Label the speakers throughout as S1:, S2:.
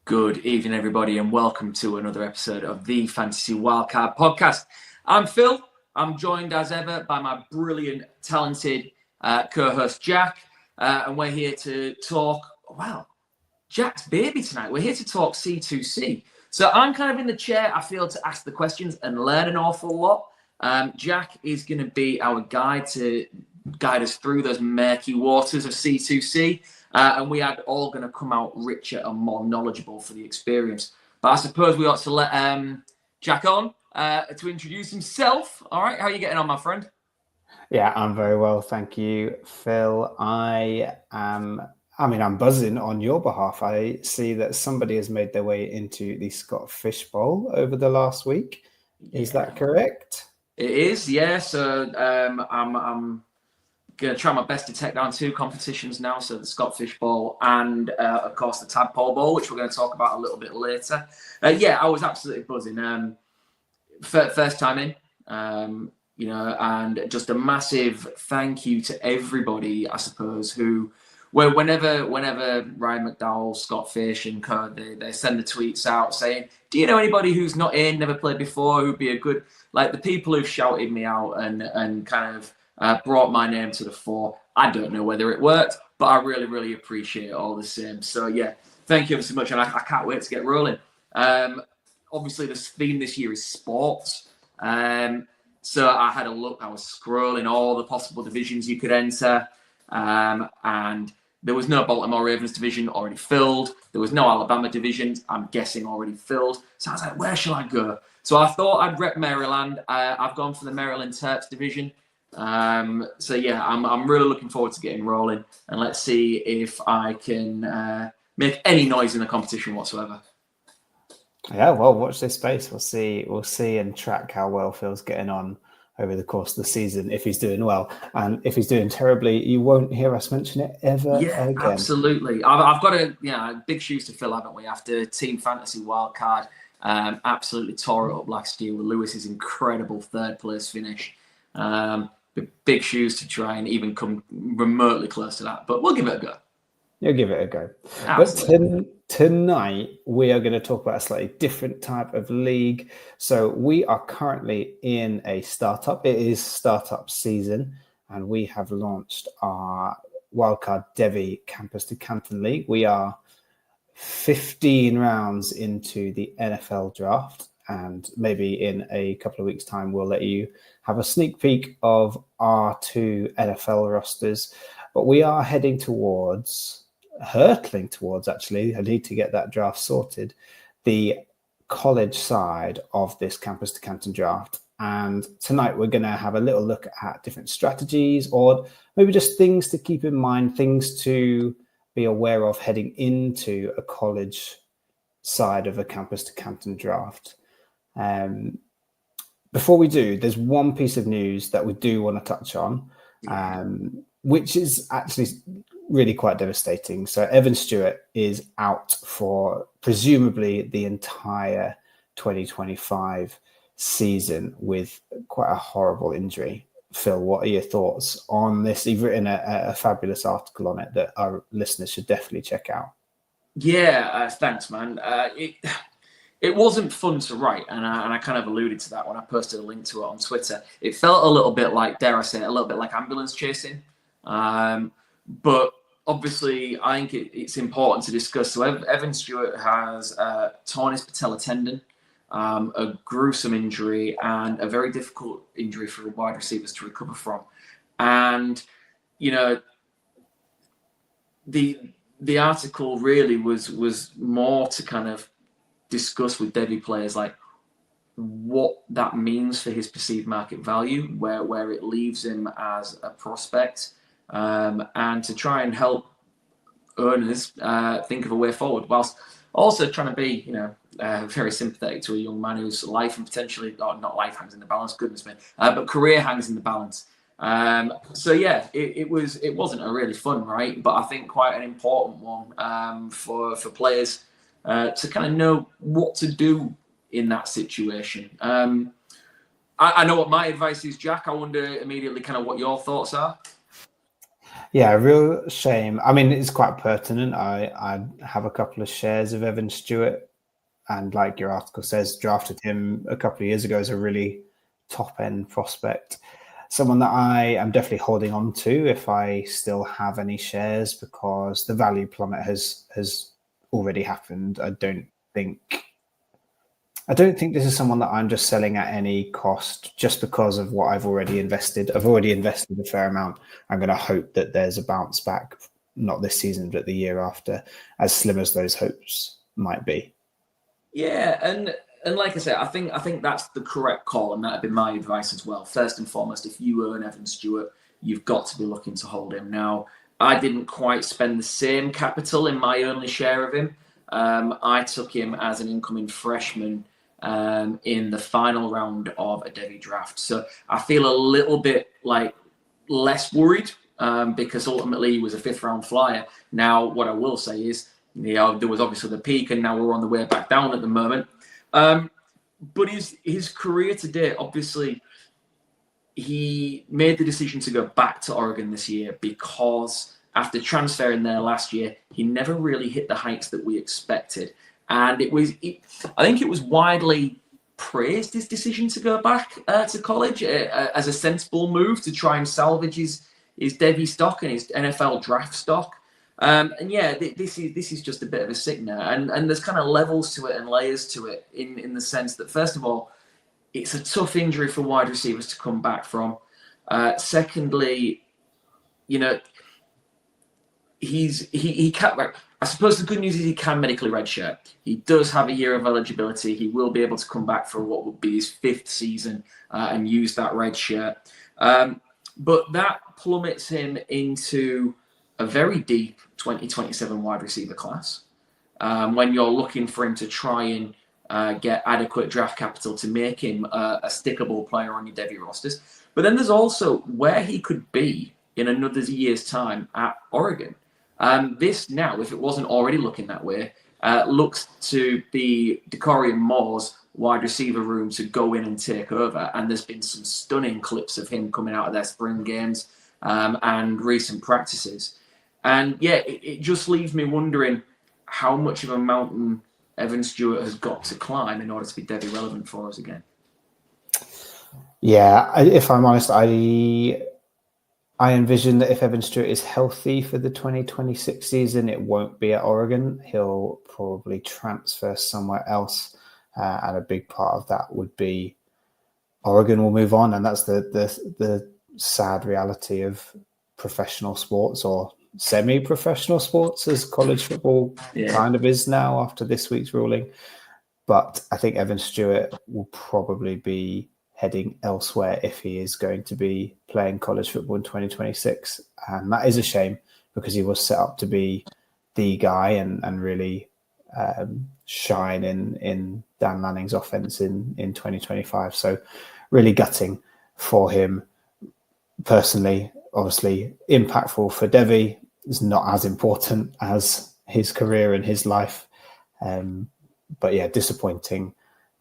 S1: Good evening, everybody, and welcome to another episode of the Fantasy Wildcard Podcast. I'm Phil. I'm joined as ever by my brilliant, talented co-host Jack, and we're here to talk, Jack's baby tonight. We're here to talk C2C. So I'm kind of in the chair, I feel, to ask the questions and learn an awful lot. Jack is going to be our guide to guide us through those murky waters of C2C. And we are all going to come out richer and more knowledgeable for the experience. But I suppose we ought to let Jack on to introduce himself. All right, how are you getting on, my friend?
S2: Yeah, I'm very well, thank you, Phil. I'm buzzing on your behalf. I see that somebody has made their way into the Scott Fish Bowl over the last week. Is that correct?
S1: It is, yeah. So I'm going to try my best to take down two competitions now. So the Scott Fish Bowl and, of course, the Tadpole Bowl, which we're going to talk about a little bit later. I was absolutely buzzing. First time in, and just a massive thank you to everybody, I suppose, whenever Ryan McDowell, Scott Fish and co, they send the tweets out saying, do you know anybody who's not in, never played before, who'd be a good, like the people who've shouted me out and kind of brought my name to the fore. I don't know whether it worked, but I really, really appreciate it all the same. So yeah, thank you ever so much. And I can't wait to get rolling. Obviously the theme this year is sports. So I had a look, I was scrolling all the possible divisions you could enter. And there was no Baltimore Ravens division already filled. There was no Alabama divisions, I'm guessing already filled. So I was like, where shall I go? So I thought I'd rep Maryland. I've gone for the Maryland Terps division. I'm really looking forward to getting rolling. And let's see if I can make any noise in the competition whatsoever.
S2: Yeah, well, watch this space. We'll see and track how well Phil's getting on over the course of the season, if he's doing well. And if he's doing terribly, you won't hear us mention it ever again.
S1: Absolutely. I've got big shoes to fill, haven't we? After Team Fantasy Wildcard absolutely tore it up last year with Lewis's incredible third place finish. Big shoes to try and even come remotely close to that, but we'll give it a go.
S2: You'll give it a go.
S1: Absolutely.
S2: But tonight, we are going to talk about a slightly different type of league. So we are currently in a startup. It is startup season, and we have launched our Wildcard Devy Campus to Canton League. We are 15 rounds into the NFL draft, and maybe in a couple of weeks' time, we'll let you have a sneak peek of our two NFL rosters. But we are hurtling towards, actually, I need to get that draft sorted, the college side of this Campus to Canton draft. And tonight we're going to have a little look at different strategies, or maybe just things to keep in mind, things to be aware of heading into a college side of a Campus to Canton draft. Before we do, there's one piece of news that we do want to touch on, which is actually really quite devastating. So Evan Stewart is out for presumably the entire 2025 season with quite a horrible injury. Phil, what are your thoughts on this? You've written a fabulous article on it that our listeners should definitely check out.
S1: Yeah, thanks, man. It wasn't fun to write, and I kind of alluded to that when I posted a link to it on Twitter. It felt a little bit like, dare I say, a little bit like ambulance chasing. But obviously, I think it's important to discuss. So Evan Stewart has torn his patella tendon, a gruesome injury, and a very difficult injury for wide receivers to recover from. And, the article really was more to kind of discuss with Devy players like what that means for his perceived market value, where it leaves him as a prospect, and to try and help owners think of a way forward, whilst also trying to be, very sympathetic to a young man whose life and potentially, not life hangs in the balance, goodness me, but career hangs in the balance. It wasn't a really fun, right? But I think quite an important one for players to kind of know what to do in that situation. I know what my advice is, Jack. I wonder immediately kind of what your thoughts are.
S2: Yeah, a real shame. I mean, it's quite pertinent. I have a couple of shares of Evan Stewart, and like your article says, drafted him a couple of years ago as a really top end prospect. Someone that I am definitely holding on to if I still have any shares, because the value plummet has already happened. I don't think this is someone that I'm just selling at any cost just because of what I've already invested. I've already invested a fair amount. I'm going to hope that there's a bounce back, not this season, but the year after, as slim as those hopes might be.
S1: Yeah, and like I said, I think that's the correct call, and that'd be my advice as well. First and foremost, if you own Evan Stewart, you've got to be looking to hold him. Now, I didn't quite spend the same capital in my only share of him. I took him as an incoming freshman in the final round of a Devy draft. So I feel a little bit like less worried because ultimately he was a fifth round flyer. Now, what I will say is, there was obviously the peak, and now we're on the way back down at the moment. But his career today, obviously, he made the decision to go back to Oregon this year because after transferring there last year, he never really hit the heights that we expected. And I think it was widely praised, his decision to go back to college as a sensible move to try and salvage his Devy stock and his NFL draft stock. And yeah, this is just a bit of a sickener, and there's kind of levels to it and layers to it in the sense that, first of all, it's a tough injury for wide receivers to come back from. Secondly, he can't. I suppose the good news is he can medically redshirt. He does have a year of eligibility. He will be able to come back for what would be his fifth season and use that redshirt. But that plummets him into a very deep 2027 wide receiver class. When you're looking for him to try and get adequate draft capital to make him a stickable player on your Devy rosters. But then there's also where he could be in another year's time at Oregon. This now, if it wasn't already looking that way, looks to be Decorian Moore's wide receiver room to go in and take over. And there's been some stunning clips of him coming out of their spring games and recent practices. And yeah, it just leaves me wondering how much of a mountain Evan Stewart has got to climb in order to be Devy relevant for us again.
S2: Yeah, if I'm honest, I envision that if Evan Stewart is healthy for the 2026 season, it won't be at Oregon. He'll probably transfer somewhere else. And a big part of that would be Oregon will move on. And that's the sad reality of professional sports, or semi-professional sports, as college football kind of is now after this week's ruling. But I think Evan Stewart will probably be heading elsewhere if he is going to be playing college football in 2026. And that is a shame, because he was set up to be the guy and really shine in Dan Lanning's offense in 2025. So really gutting for him personally. Obviously impactful for Devy, is not as important as his career and his life. But yeah, disappointing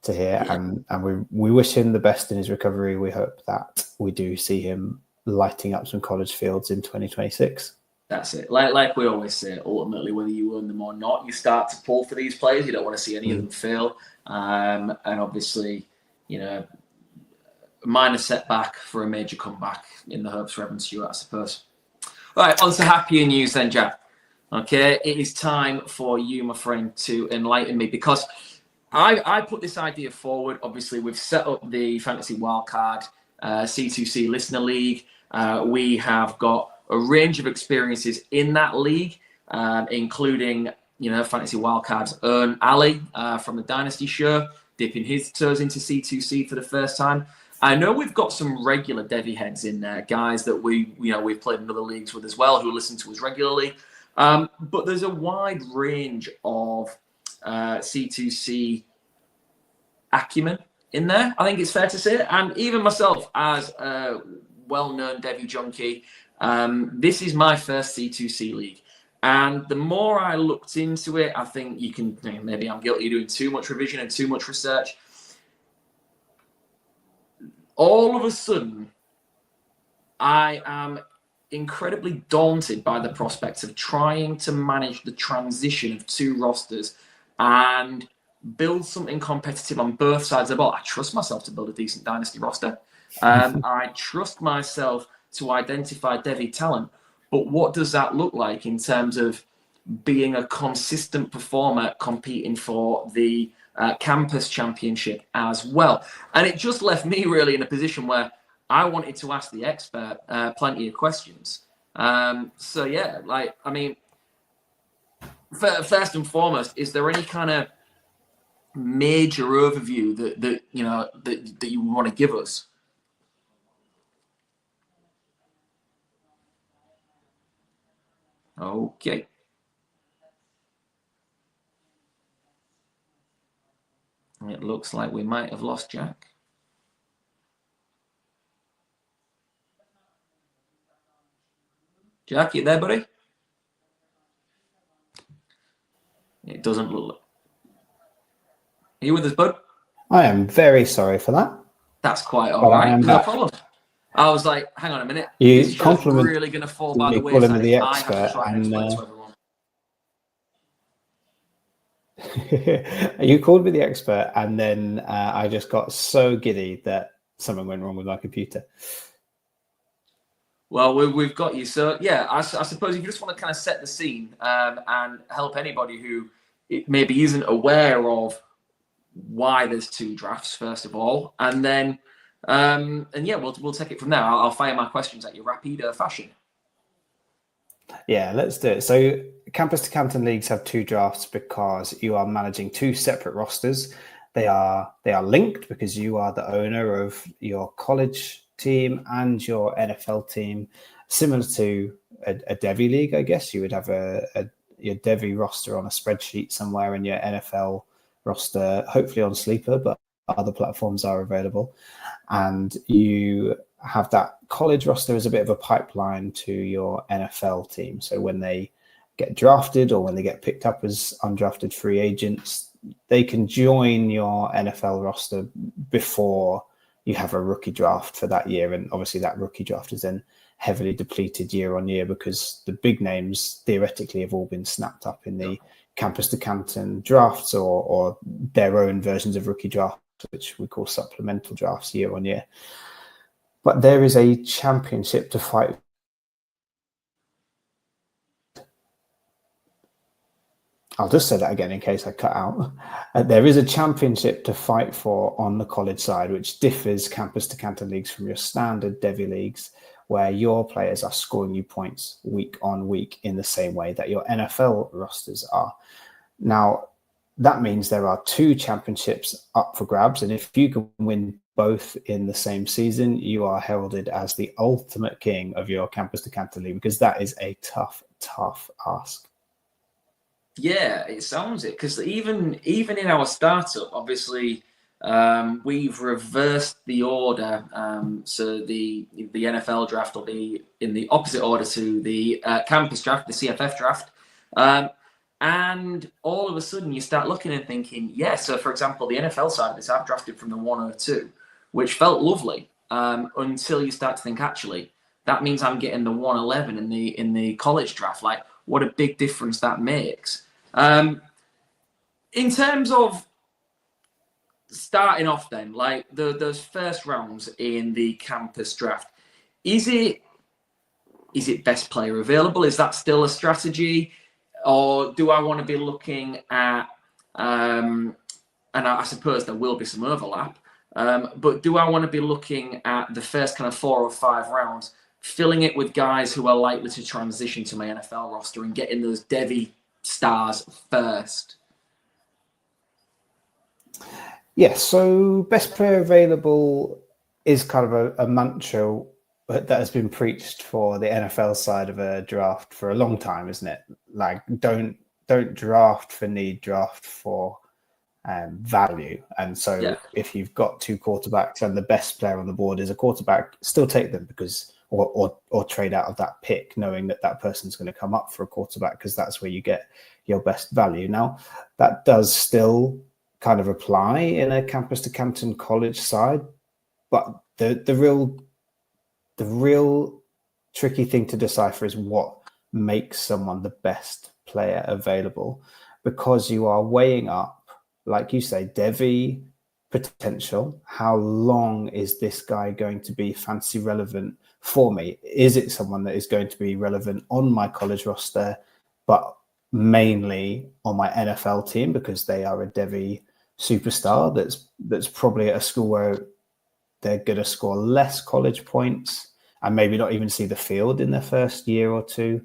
S2: to hear. Yeah. And we wish him the best in his recovery. We hope that we do see him lighting up some college fields in 2026.
S1: That's it. Like we always say, ultimately, whether you own them or not, you start to pull for these players. You don't want to see any of them fail. And obviously, a minor setback for a major comeback in the hopes for Evan Stewart, I suppose. Right, on to happier news then, Jack. Okay, it is time for you, my friend, to enlighten me, because I put this idea forward. Obviously, we've set up the Fantasy Wildcard C2C Listener League. We have got a range of experiences in that league, including, Fantasy Wildcard's own Ali from the Dynasty Show, dipping his toes into C2C for the first time. I know we've got some regular Devy heads in there, guys that we've played in other leagues with as well, who listen to us regularly. But there's a wide range of C2C acumen in there, I think it's fair to say. And even myself, as a well-known Devy junkie, this is my first C2C league. And the more I looked into it, I think maybe I'm guilty of doing too much revision and too much research. All of a sudden, I am incredibly daunted by the prospect of trying to manage the transition of two rosters and build something competitive on both sides of the ball. I trust myself to build a decent dynasty roster. I trust myself to identify Devy talent. But what does that look like in terms of being a consistent performer competing for the campus championship as well? And it just left me really in a position where I wanted to ask the expert plenty of questions. So yeah, like, I mean, first and foremost, is there any kind of major overview that you know that you want to give us? Okay. It looks like we might have lost Jack. Jack, you there, buddy? It doesn't look like. Are you with us, bud?
S2: I am very sorry for that.
S1: That's quite all right. No problem. I was like, hang on a minute.
S2: You
S1: just really going to fall by the wayside.
S2: The expert,
S1: I have to try and explain to everyone.
S2: You called me the expert, and then I just got so giddy that something went wrong with my computer.
S1: Well, we've got you. So, yeah, I suppose if you just want to kind of set the scene and help anybody who maybe isn't aware of why there's two drafts, first of all, and then, and yeah, we'll take it from there. I'll fire my questions at you rapido fashion.
S2: Yeah, let's do it. So campus to Canton leagues have two drafts because you are managing two separate rosters. They are linked because you are the owner of your college team and your NFL team, similar to a Devy league, I guess. You would have your Devy roster on a spreadsheet somewhere and your NFL roster, hopefully on Sleeper, but other platforms are available. And you have that college roster as a bit of a pipeline to your NFL team. So when they get drafted or when they get picked up as undrafted free agents, they can join your NFL roster before you have a rookie draft for that year. And obviously that rookie draft is then heavily depleted year on year because the big names theoretically have all been snapped up in the campus to Canton drafts or their own versions of rookie drafts, which we call supplemental drafts year on year. But there is a championship to fight. I'll just say that again in case I cut out. There is a championship to fight for on the college side, which differs campus to Canton leagues from your standard Devy leagues, where your players are scoring you points week on week in the same way that your NFL rosters are. Now, that means there are two championships up for grabs. And if you can win both in the same season, you are heralded as the ultimate king of your campus to Canton league, because that is a tough ask.
S1: Yeah, it sounds it, because even in our startup, obviously, we've reversed the order. So the NFL draft will be in the opposite order to the campus draft, the CFF draft. And all of a sudden you start looking and thinking, yeah, so for example, the NFL side of this, I've drafted from the 102, which felt lovely until you start to think, actually, that means I'm getting the 111 in the college draft. Like, what a big difference that makes. In terms of starting off then, like those first rounds in the campus draft, is it best player available? Is that still a strategy? Or do I want to be looking at, and I suppose there will be some overlap, but do I want to be looking at the first kind of 4 or 5 rounds, filling it with guys who are likely to transition to my NFL roster and getting those Devy stars first?
S2: Yes, so best player available is kind of a mantra that has been preached for the NFL side of a draft for a long time, isn't it? Like, don't draft for need, draft for value. And so if you've got 2 quarterbacks and the best player on the board is a quarterback, still take them, because or trade out of that pick knowing that person's going to come up for a quarterback, because that's where you get your best value. Now, that does still kind of apply in a campus to Canton college side, but the real tricky thing to decipher is what makes someone the best player available, because you are weighing up, like you say, Devy potential. How long is this guy going to be fantasy relevant for me? Is it someone that is going to be relevant on my college roster, but mainly on my NFL team because they are a Devy superstar that's probably at a school where they're going to score less college points and maybe not even see the field in their first year or two,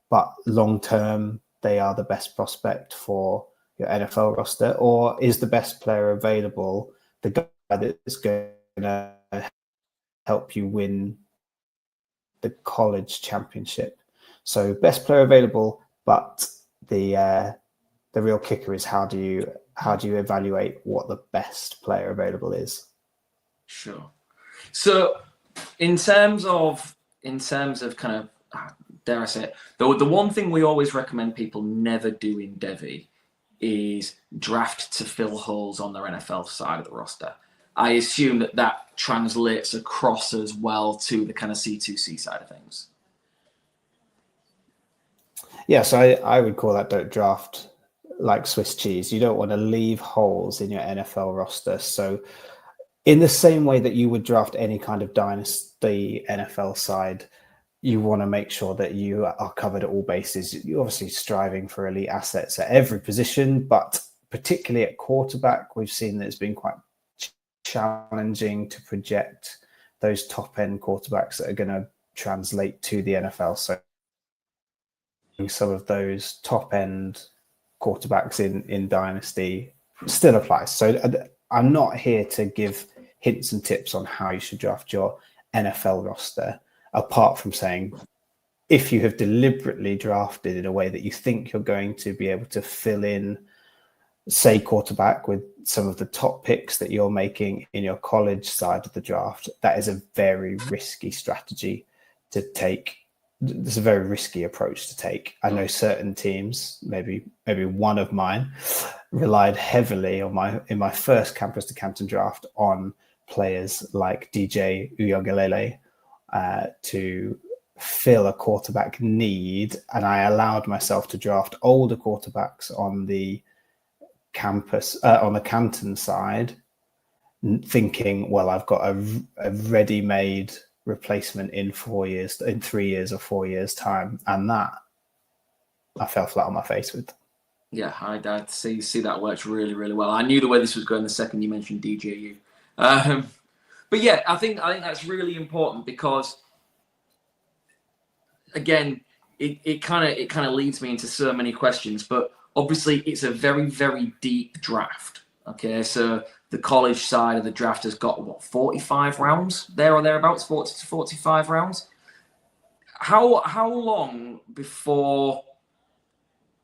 S2: but long term they are the best prospect for your NFL roster? Or is the best player available the guy that's going to help you win the college championship? So best player available, but the real kicker is how do you evaluate what the best player available is?
S1: Sure. So in terms of kind of, dare I say it, the one thing we always recommend people never do in Devy is draft to fill holes on their NFL side of the roster. I assume that translates across as well to the kind of C2C side of things.
S2: Yes, I would call that don't draft like Swiss cheese. You don't want to leave holes in your NFL roster. So in the same way that you would draft any kind of dynasty NFL side, you want to make sure that you are covered at all bases. You're obviously striving for elite assets at every position, but particularly at quarterback, we've seen that it's been quite challenging to project those top-end quarterbacks that are going to translate to the NFL. So some of those top-end quarterbacks in Dynasty still applies. So I'm not here to give hints and tips on how you should draft your NFL roster, apart from saying if you have deliberately drafted in a way that you think you're going to be able to fill in, say, quarterback with some of the top picks that you're making in your college side of the draft, that is a very risky strategy to take. It's a very risky approach to take. I know certain teams, maybe one of mine, relied heavily on in my first campus to Canton draft on players like DJ Uyogalele to fill a quarterback need, and I allowed myself to draft older quarterbacks on the campus, on the Canton side, thinking, well, I've got a ready-made replacement in 3 years or 4 years time, and that I fell flat on my face with.
S1: Yeah, I see that works really, really well. I knew the way this was going the second you mentioned DJU. But yeah, I think that's really important because, again, it kind of leads me into so many questions. But obviously, it's a very, very deep draft. Okay, so the college side of the draft has got 45 rounds there or thereabouts, 40 to 45 rounds. How long before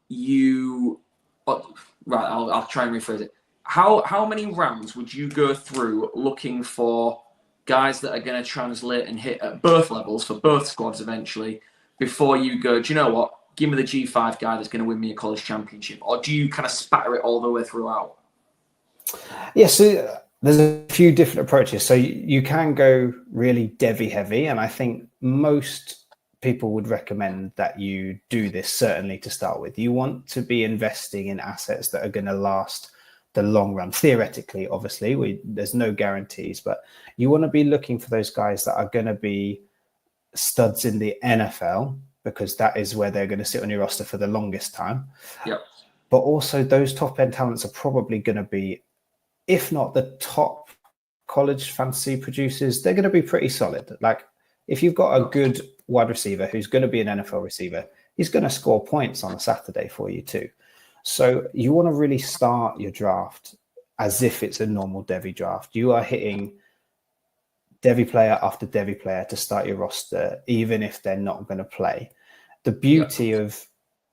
S1: you? Right, I'll try and rephrase it. How many rounds would you go through looking for guys that are going to translate and hit at both levels for both squads eventually before you go, do you know what? Give me the G5 guy that's going to win me a college championship. Or do you kind of spatter it all the way throughout?
S2: Yes, so there's a few different approaches. So you can go really Devy heavy, and I think most people would recommend that you do this certainly to start with. You want to be investing in assets that are going to last the long run. Theoretically, obviously, there's no guarantees, but you want to be looking for those guys that are going to be studs in the NFL, because that is where they're going to sit on your roster for the longest time.
S1: Yep.
S2: But also those top end talents are probably going to be, if not the top college fantasy producers, they're going to be pretty solid. Like if you've got a good wide receiver who's going to be an NFL receiver, he's going to score points on a Saturday for you too. So you want to really start your draft as if it's a normal Devy draft. You are hitting Devy player after Devy player to start your roster, even if they're not going to play. The beauty of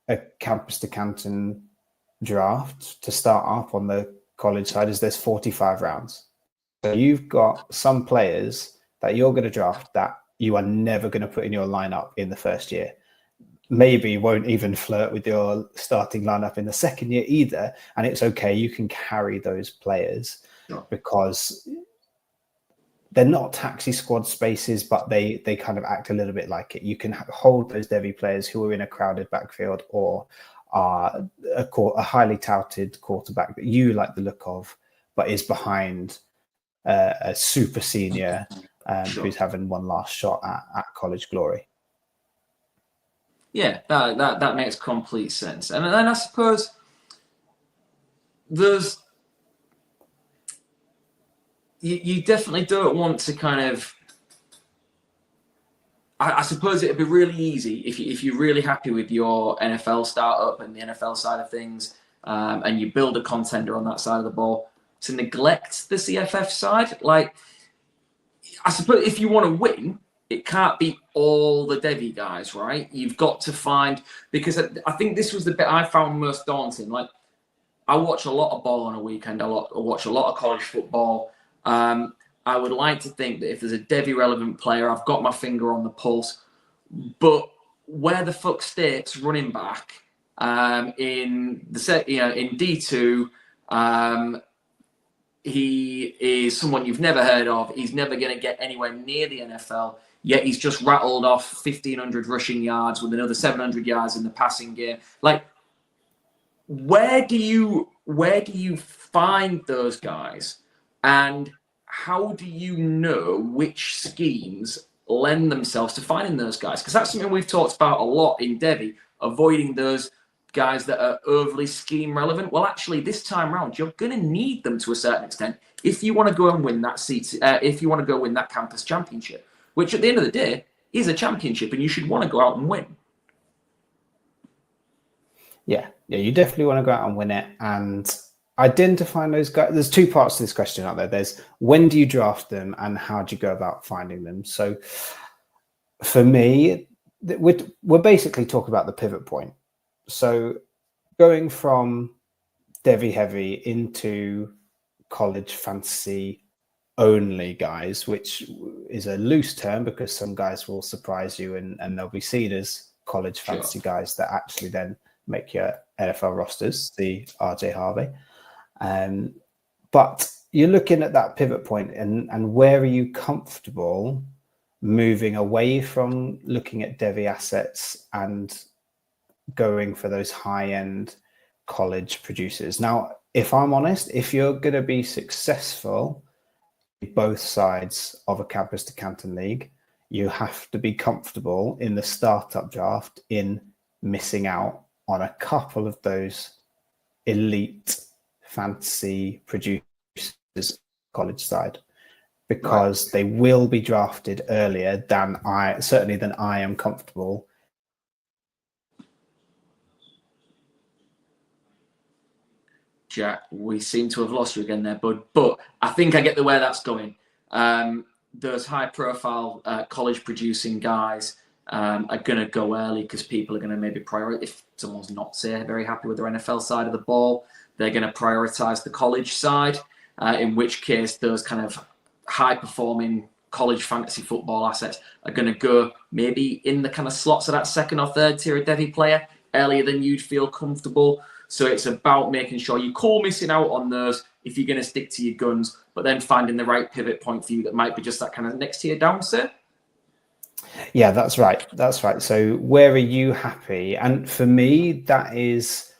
S2: a campus to Canton draft to start up on the college side is there's 45 rounds. So you've got some players that you're going to draft that you are never going to put in your lineup in the first year. Maybe won't even flirt with your starting lineup in the second year either. And it's okay. You can carry those players because they're not taxi squad spaces, but they kind of act a little bit like it. You can hold those Devy players who are in a crowded backfield or are a highly touted quarterback that you like the look of, but is behind a super senior who's having one last shot at college glory.
S1: Yeah, that makes complete sense. And then I suppose there's you definitely don't want to kind of. I suppose it'd be really easy if you're really happy with your NFL startup and the NFL side of things, and you build a contender on that side of the ball, to neglect the CFF side. Like, I suppose if you want to win, it can't be all the Devy guys, right? You've got to find, because I think this was the bit I found most daunting. Like, I watch a lot of ball on a weekend. I watch a lot of college football. I would like to think that if there's a Devy relevant player, I've got my finger on the pulse. But where the fuck State's running back in D2, he is someone you've never heard of. He's never going to get anywhere near the NFL. Yet he's just rattled off 1,500 rushing yards with another 700 yards in the passing game. Like, where do you find those guys, and how do you know which schemes lend themselves to finding those guys? Because that's something we've talked about a lot in Devy, avoiding those guys that are overly scheme relevant. Well, actually, this time around, you're going to need them to a certain extent if you want to go and win that seat. If you want to go win that campus championship, which at the end of the day is a championship, and you should want to go out and win.
S2: Yeah, you definitely want to go out and win it and identifying those guys. There's two parts to this question out there. There's when do you draft them and how do you go about finding them? So for me, we're basically talking about the pivot point. So going from Devy heavy into college fantasy only guys, which is a loose term because some guys will surprise you and they'll be seen as college fantasy guys that actually then make your NFL rosters, the RJ Harvey. But you're looking at that pivot point and where are you comfortable moving away from looking at Devy assets and going for those high-end college producers. Now, if I'm honest, if you're going to be successful both sides of a campus to Canton League, you have to be comfortable in the startup draft in missing out on a couple of those elite fantasy producers college side, because they will be drafted earlier than I am comfortable.
S1: Jack, we seem to have lost you again there, bud. But I think I get the where that's going. Those high-profile college-producing guys are going to go early because people are going to maybe prioritize. If someone's not, say, very happy with their NFL side of the ball, they're going to prioritize the college side, in which case those kind of high-performing college fantasy football assets are going to go maybe in the kind of slots of that second or third tier of Devy player earlier than you'd feel comfortable. So it's about making sure you call missing out on those if you're going to stick to your guns, but then finding the right pivot point for you that might be just that kind of next tier down, sir.
S2: Yeah, that's right. That's right. So where are you happy? And for me, that is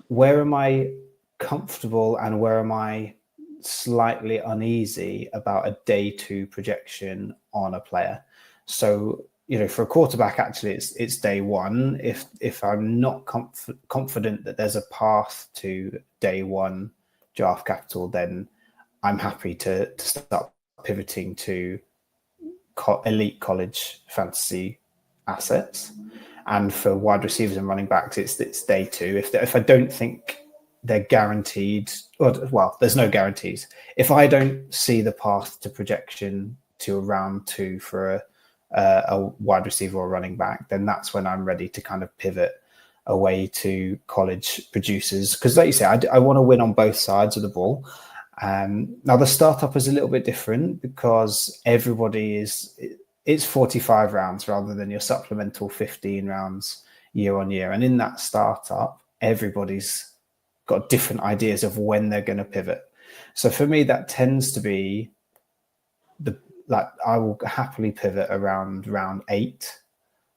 S2: where am I comfortable and where am I slightly uneasy about a day two projection on a player. So, for a quarterback, actually, it's day one. If I'm not confident that there's a path to day one draft capital, then I'm happy to start pivoting to elite college fantasy assets. And for wide receivers and running backs, it's day two. If I don't think they're guaranteed, well, there's no guarantees. If I don't see the path to projection to a round two for a wide receiver or running back, then that's when I'm ready to kind of pivot away to college producers. Because like you say, I want to win on both sides of the ball. Now the startup is a little bit different because it's 45 rounds rather than your supplemental 15 rounds year on year. And in that startup, everybody's got different ideas of when they're going to pivot. So for me, that tends to be like I will happily pivot around round 8,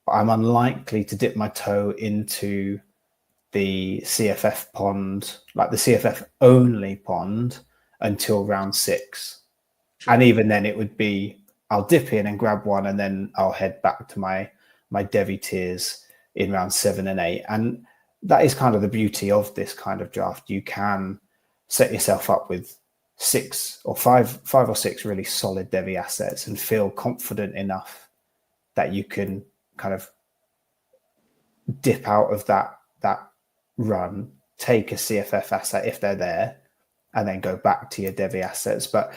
S2: but I'm unlikely to dip my toe into the CFF pond, like the CFF only pond, until round 6. Sure. And even then it would be, I'll dip in and grab one, and then I'll head back to my Devy tiers in round 7 and 8. And that is kind of the beauty of this kind of draft. You can set yourself up with 6 or 5 or 6 really solid Devy assets and feel confident enough that you can kind of dip out of that run, take a CFF asset if they're there, and then go back to your Devy assets. But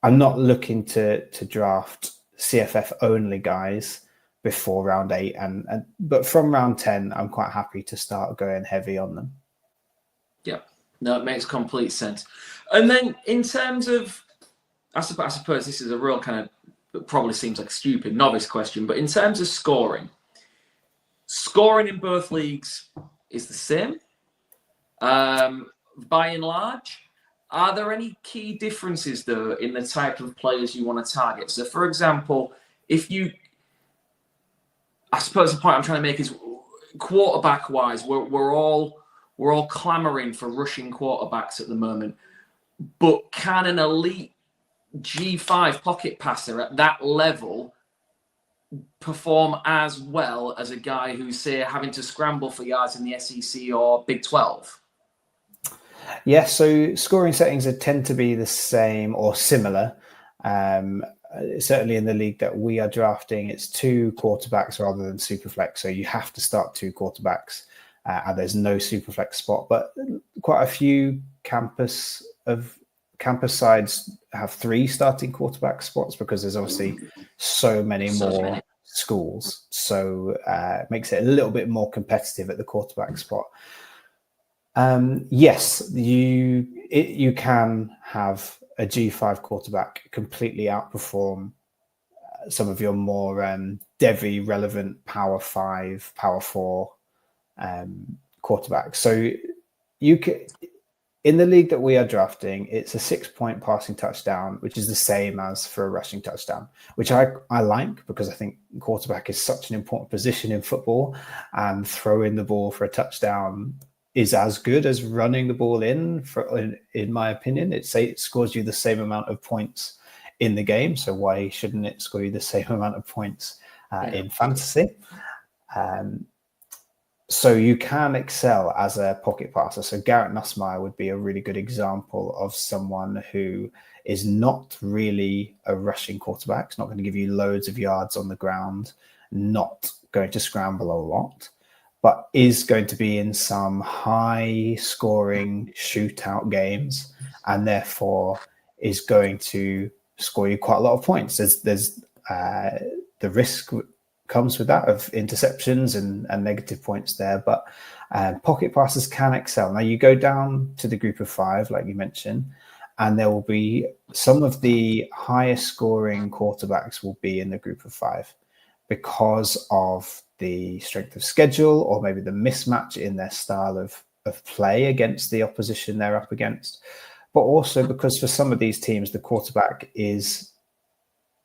S2: I'm not looking to draft CFF only guys before round 8, but from round 10, I'm quite happy to start going heavy on them.
S1: Yeah, no, it makes complete sense. And then in terms of, I suppose this is a real kind of, probably seems like a stupid novice question, but in terms of scoring in both leagues is the same, by and large. Are there any key differences, though, in the type of players you want to target? So, for example, I suppose the point I'm trying to make is quarterback-wise, we're all clamoring for rushing quarterbacks at the moment. But can an elite G5 pocket passer at that level perform as well as a guy who's, say, having to scramble for yards in the SEC or Big 12?
S2: Yeah, so scoring settings tend to be the same or similar. Certainly in the league that we are drafting, it's 2 quarterbacks rather than superflex. So you have to start 2 quarterbacks, and there's no superflex spot. But quite a few campus sides have 3 starting quarterback spots because there's obviously so many more schools. So it makes it a little bit more competitive at the quarterback spot. Yes, you can have a G5 quarterback completely outperform some of your more Devy relevant Power 5, Power 4 quarterbacks. So you can, in the league that we are drafting, it's a 6-point passing touchdown, which is the same as for a rushing touchdown, which I like because I think quarterback is such an important position in football, and throwing the ball for a touchdown is as good as running the ball in my opinion. It scores you the same amount of points in the game. So why shouldn't it score you the same amount of points in fantasy? So you can excel as a pocket passer. So Garrett Nussmeier would be a really good example of someone who is not really a rushing quarterback. It's not going to give you loads of yards on the ground, not going to scramble a lot, but is going to be in some high-scoring shootout games, and therefore is going to score you quite a lot of points. There's the risk comes with that of interceptions and negative points there, but pocket passers can excel. Now you go down to the group of 5, like you mentioned, and there will be some of the highest-scoring quarterbacks will be in the group of 5 because of the strength of schedule, or maybe the mismatch in their style of play against the opposition they're up against. But also because for some of these teams, the quarterback is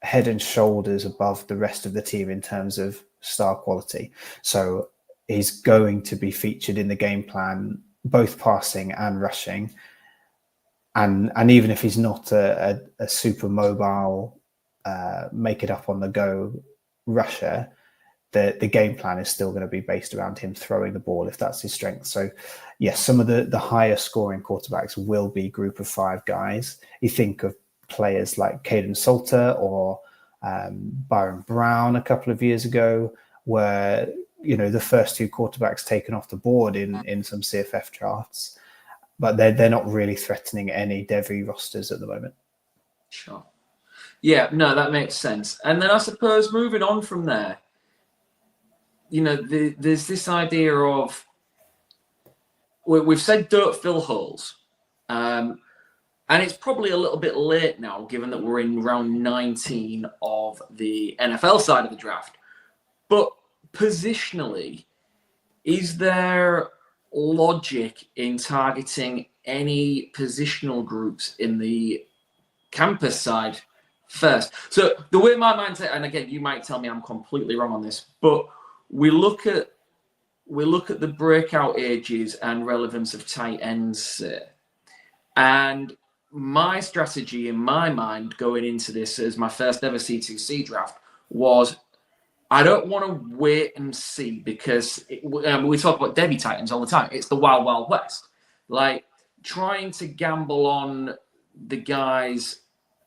S2: head and shoulders above the rest of the team in terms of star quality. So he's going to be featured in the game plan, both passing and rushing. And even if he's not a super mobile, make it up on the go rusher, the game plan is still going to be based around him throwing the ball if that's his strength. So yes, some of the higher scoring quarterbacks will be group of 5 guys. You think of players like Caden Salter or Byron Brown a couple of years ago, where the first 2 quarterbacks taken off the board in some CFF drafts, but they're not really threatening any Devy rosters at the moment.
S1: Sure. Yeah, no, that makes sense. And then I suppose moving on from there, there's this idea of, we've said don't fill holes. And it's probably a little bit late now, given that we're in round 19 of the NFL side of the draft. But positionally, is there logic in targeting any positional groups in the campus side first. So the way my mindset, and again, you might tell me I'm completely wrong on this, but we look at the breakout ages and relevance of tight ends, and my strategy in my mind going into this as my first ever C2C draft was I don't want to wait and see, because we talk about Devy Titans all the time. It's the wild, wild west. Like, trying to gamble on the guys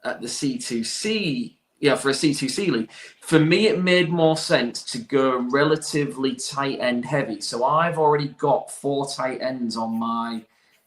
S1: at the C2C, for a C2C league, for me, it made more sense to go relatively tight end heavy. So I've already got 4 tight ends on my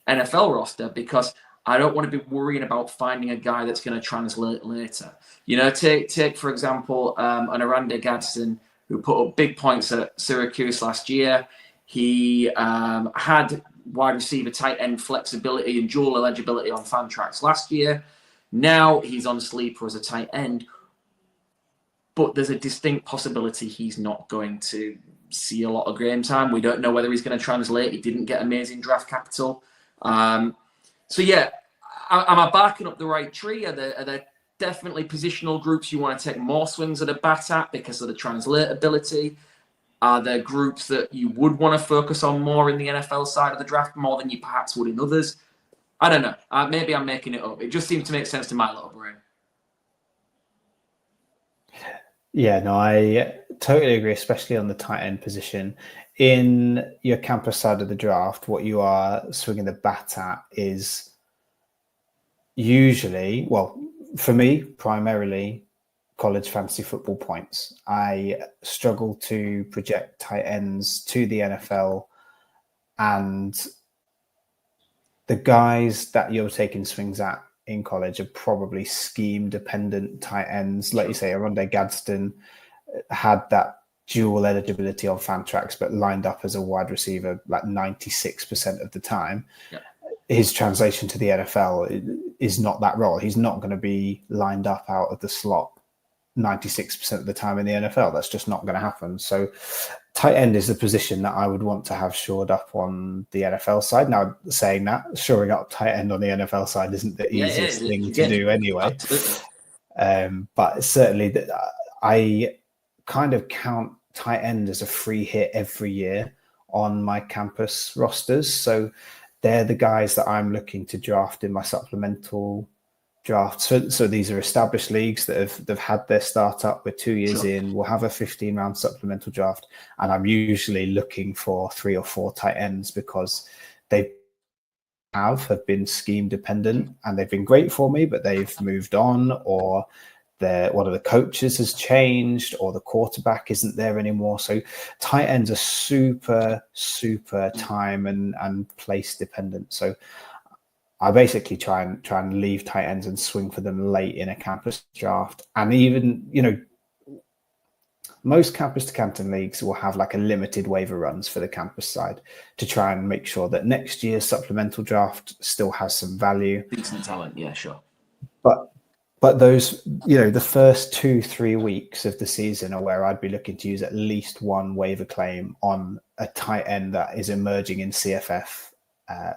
S1: NFL roster, because I don't want to be worrying about finding a guy that's going to translate later. Take for example, an Aranda Gadsden, who put up big points at Syracuse last year. He had wide receiver tight end flexibility and dual eligibility on Fantrax last year. Now he's on Sleeper as a tight end, but there's a distinct possibility he's not going to see a lot of game time. We don't know whether he's going to translate. He didn't get amazing draft capital. So yeah, am I barking up the right tree? Are there definitely positional groups you want to take more swings at a bat at because of the translatability? Are there groups that you would want to focus on more in the NFL side of the draft, more than you perhaps would in others? I don't know. Maybe I'm making it up. It just seems to make sense to my little brain.
S2: Yeah, no, I totally agree, especially on the tight end position. In your campus side of the draft, what you are swinging the bat at is usually, well, for me, primarily college fantasy football points. I struggle to project tight ends to the NFL, and the guys that you're taking swings at in college are probably scheme dependent tight ends. Like you say, Aranda Gadsden had that dual eligibility on Fantrax, but lined up as a wide receiver like 96% of the time.
S1: Yeah.
S2: His translation to the NFL is not that role. He's not going to be lined up out of the slot 96% of the time in the NFL. That's just not going to happen. So tight end is the position that I would want to have shored up on the NFL side. Now, saying that, shoring up tight end on the NFL side isn't the easiest thing to do anyway. But certainly I kind of count tight end as a free hit every year on my campus rosters. So they're the guys that I'm looking to draft in my supplemental draft. So these are established leagues that they've had their startup. We're 2 years in. We'll have a 15-round supplemental draft, and I'm usually looking for 3 or 4 tight ends because they have been scheme dependent and they've been great for me, but they've moved on, or one of the coaches has changed, or the quarterback isn't there anymore. So tight ends are super, super time and place dependent. So I basically try and leave tight ends and swing for them late in a campus draft. And even, most campus to Canton leagues will have like a limited waiver runs for the campus side to try and make sure that next year's supplemental draft still has some value.
S1: Decent talent, yeah, sure.
S2: But those, the first 2-3 weeks of the season are where I'd be looking to use at least one waiver claim on a tight end that is emerging in CFF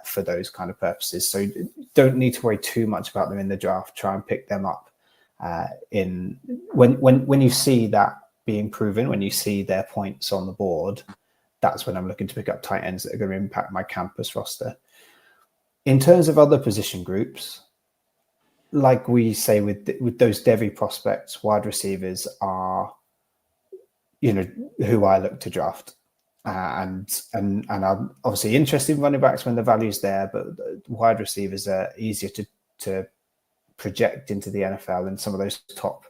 S2: for those kind of purposes. So don't need to worry too much about them in the draft. Try and pick them up when you see that being proven, when you see their points on the board. That's when I'm looking to pick up tight ends that are going to impact my campus roster. In terms of other position groups, like we say with those Devy prospects, wide receivers are, who I look to draft. And I'm obviously interested in running backs when the value's there, but wide receivers are easier to project into the NFL, and some of those top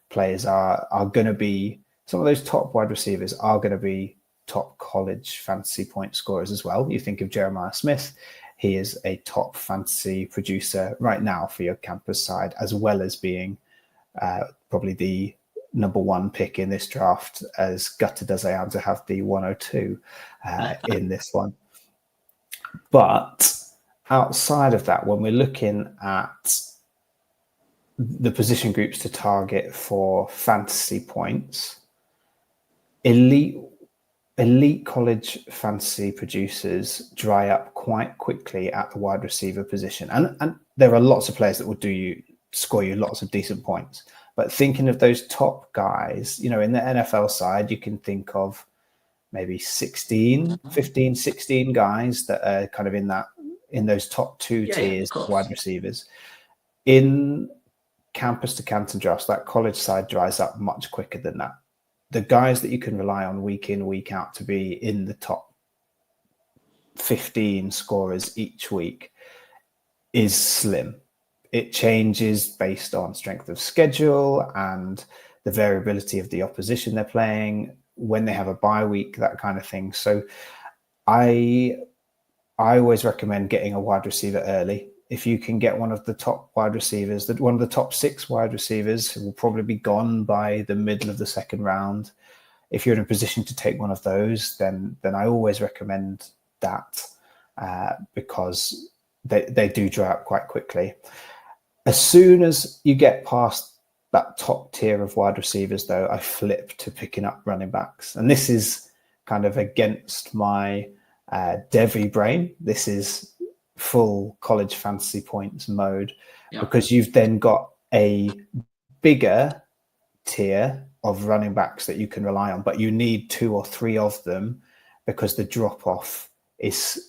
S2: players are going to be, some of those top wide receivers are going to be top college fantasy point scorers as well. You think of Jeremiah Smith. He is a top fantasy producer right now for your campus side, as well as being probably the number 1 pick in this draft, as gutted as I am to have the 102 in this one. But outside of that, when we're looking at the position groups to target for fantasy points, elite college fantasy producers dry up quite quickly at the wide receiver position. And there are lots of players that will score you lots of decent points. But thinking of those top guys, in the NFL side, you can think of maybe 15, 16 guys that are kind of in those top two tiers of wide receivers. In campus to Canton drafts, that college side dries up much quicker than that. The guys that you can rely on week in, week out to be in the top 15 scorers each week is slim. It changes based on strength of schedule and the variability of the opposition they're playing, when they have a bye week, that kind of thing. So I always recommend getting a wide receiver early. If you can get one of the top wide receivers, one of the top 6 wide receivers who will probably be gone by the middle of the second round. If you're in a position to take one of those, then I always recommend that because they do dry up quite quickly. As soon as you get past that top tier of wide receivers, though, I flip to picking up running backs. And this is kind of against my Devy brain. This is full college fantasy points mode, because you've then got a bigger tier of running backs that you can rely on, but you need 2 or 3 of them because the drop off is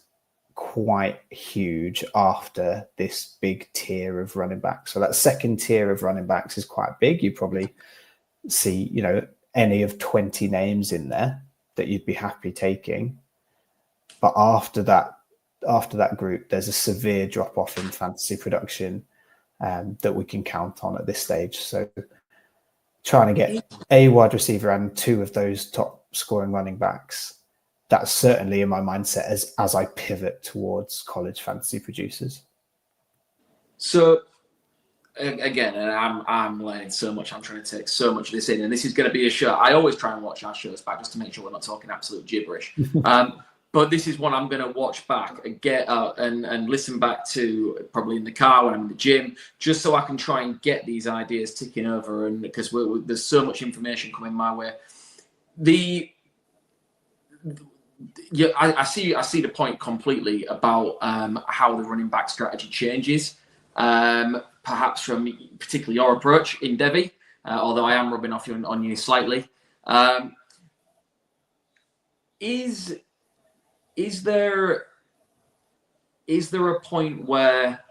S2: quite huge after this big tier of running backs. So that second tier of running backs is quite big. You probably see, any of 20 names in there that you'd be happy taking. But after that group, there's a severe drop off in fantasy production that we can count on at this stage. So trying to get a wide receiver and 2 of those top scoring running backs, that's certainly in my mindset as I pivot towards college fantasy producers.
S1: So again, and I'm learning so much. I'm trying to take so much of this in, and this is going to be a show. I always try and watch our shows back just to make sure we're not talking absolute gibberish. But this is one I'm going to watch back and get and listen back to, probably in the car when I'm in the gym, just so I can try and get these ideas ticking over. And because there's so much information coming my way. I see the point completely about how the running back strategy changes, perhaps from particularly your approach in Devy, although I am rubbing off on you slightly. Is there a point where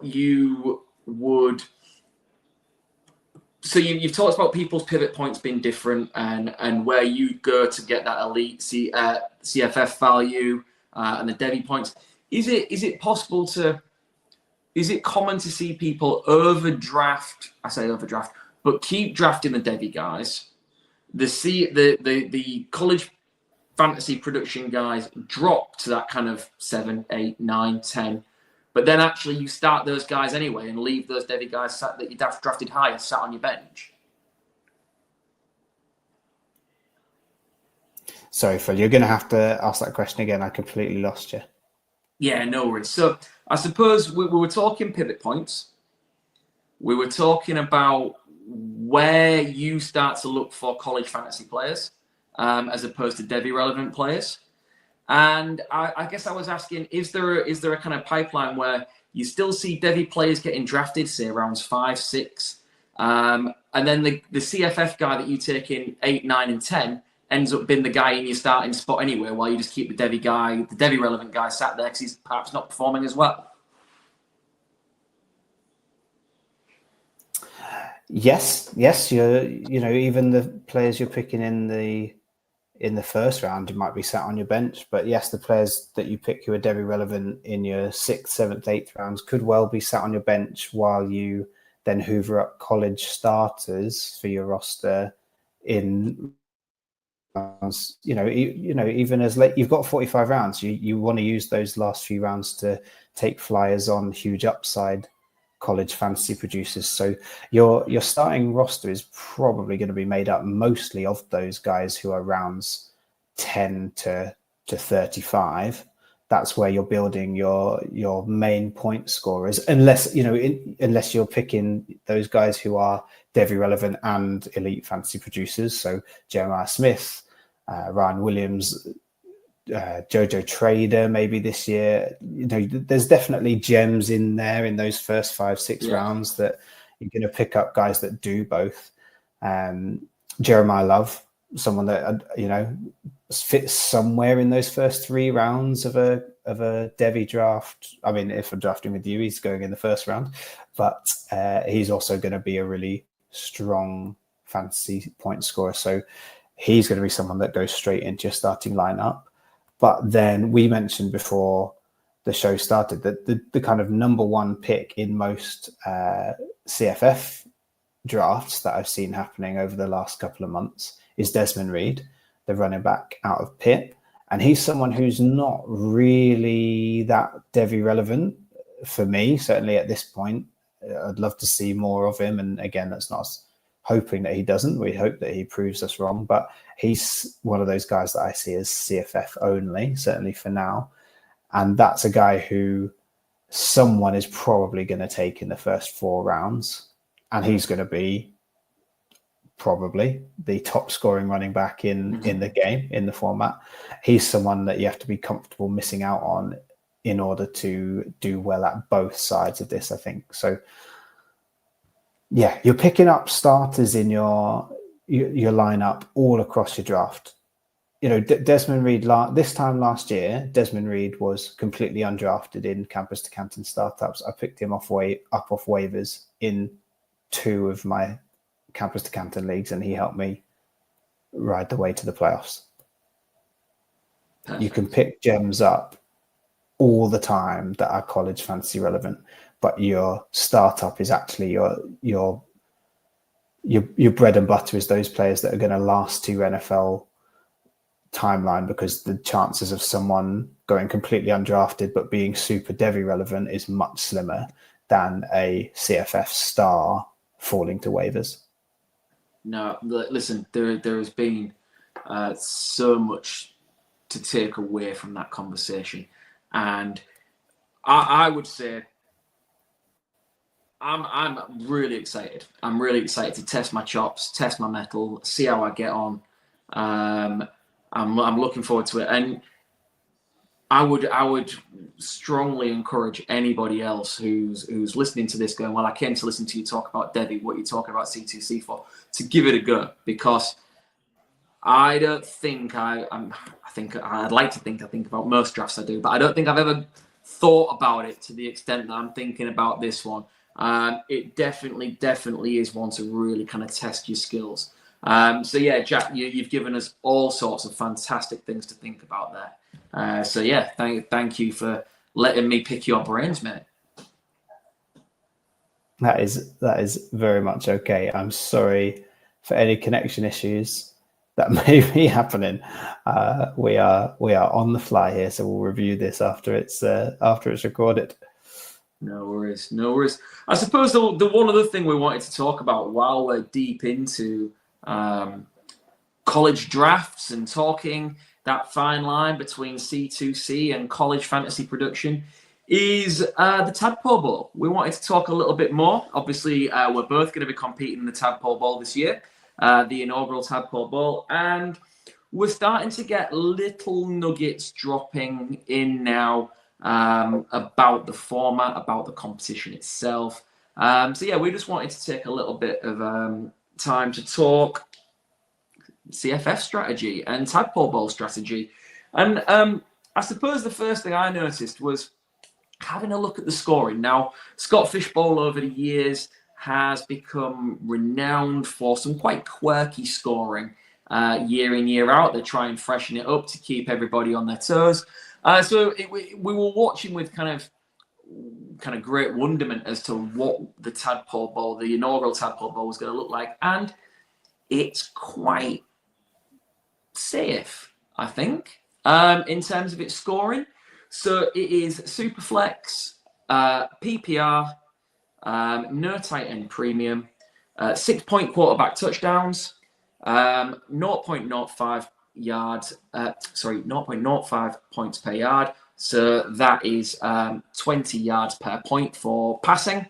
S1: you would? So you've talked about people's pivot points being different, and where you go to get that elite CFF value and the Devy points. Is it possible to? Is it common to see people overdraft? I say overdraft, but keep drafting the Devy guys. The college fantasy production guys drop to that kind of 7, 8, 9, 10. But then actually you start those guys anyway and leave those Devy guys that you drafted higher sat on your bench.
S2: Sorry, Phil, you're going to have to ask that question again. I completely lost you.
S1: Yeah, no worries. So I suppose we were talking pivot points. We were talking about where you start to look for college fantasy players as opposed to Devy relevant players. And I guess I was asking, is there a kind of pipeline where you still see Devy players getting drafted, say rounds 5, 6, and then the CFF guy that you take in 8, 9, and 10 ends up being the guy in your starting spot anyway, while you just keep the Devy relevant guy sat there because he's perhaps not performing as well?
S2: Yes. Even the players you're picking in the first round, you might be sat on your bench. But yes, the players that you pick who are Devy relevant in your 6th, 7th, 8th rounds could well be sat on your bench while you then hoover up college starters for your roster in rounds. Even as late, you've got 45 rounds. You want to use those last few rounds to take flyers on huge upside college fantasy producers. So your starting roster is probably going to be made up mostly of those guys who are rounds 10 to 35. That's where you're building your main point scorers, unless you're picking those guys who are Devy relevant and elite fantasy producers. So Jeremiah Smith, Ryan Williams, Jojo Trader maybe this year. There's definitely gems in there in those first 5, 6 rounds that You're going to pick up guys that do both. Jeremiah Love, someone that fits somewhere in those first 3 rounds of a Devy draft. I mean, if I'm drafting with you, he's going in the first round, but he's also going to be a really strong fantasy point scorer. So he's going to be someone that goes straight into your starting lineup. But then we mentioned before the show started that the kind of number 1 pick in most CFF drafts that I've seen happening over the last couple of months is Desmond Reed, the running back out of Pitt. And he's someone who's not really that Devy relevant for me, certainly at this point. I'd love to see more of him. And again, that's not us hoping that he doesn't. We hope that he proves us wrong. But he's one of those guys that I see as CFF only, certainly for now. And that's a guy who someone is probably going to take in the first 4 rounds. And he's going to be probably the top scoring running back in the game, in the format. He's someone that you have to be comfortable missing out on in order to do well at both sides of this, I think. So, yeah, you're picking up starters in your lineup all across your draft. Desmond Reed, this time last year, Desmond Reed was completely undrafted in Campus to Canton startups. I picked him off waivers in 2 of my Campus to Canton leagues, and he helped me ride the way to the playoffs. Perfect. You can pick gems up all the time that are college fantasy relevant, but your startup is actually your bread and butter is those players that are going to last to NFL timeline, because the chances of someone going completely undrafted but being super Devy relevant is much slimmer than a CFF star falling to waivers.
S1: No, listen, there has been so much to take away from that conversation. And I would say I'm really excited. I'm really excited to test my chops, test my mettle, see how I get on. I'm looking forward to it. And I would strongly encourage anybody else who's listening to this going, well, I came to listen to you talk about Devy, what you're talking about C2C for, to give it a go, because I don't think I think I'd like to think I think about most drafts I do, but I don't think I've ever thought about it to the extent that I'm thinking about this one. It definitely is one to really kind of test your skills. So yeah, Jack, you've given us all sorts of fantastic things to think about there. So yeah, thank you for letting me pick your brains, mate.
S2: That is very much okay. I'm sorry for any connection issues that may be happening. We are on the fly here, so we'll review this after it's recorded.
S1: No worries. I suppose the one other thing we wanted to talk about while we're deep into college drafts and talking that fine line between C2C and college fantasy production is the Tadpole Bowl. We wanted to talk a little bit more. Obviously, we're both going to be competing in the Tadpole Bowl this year, the inaugural Tadpole Bowl, and we're starting to get little nuggets dropping in now about the format, about the competition itself. So yeah, we just wanted to take a little bit of time to talk CFF strategy and Tadpole Bowl strategy. And I suppose the first thing I noticed was having a look at the scoring. Now, Scott Fishbowl over the years has become renowned for some quite quirky scoring year in, year out. They try and freshen it up to keep everybody on their toes. So we were watching with kind of great wonderment as to what the Tadpole Bowl, the inaugural Tadpole Bowl, was going to look like. And it's quite safe, I think, in terms of its scoring. So it is Superflex, PPR, no tight end premium, 6-point quarterback touchdowns, 0.05 yards, 0.05 points per yard. So that is 20 yards per point for passing.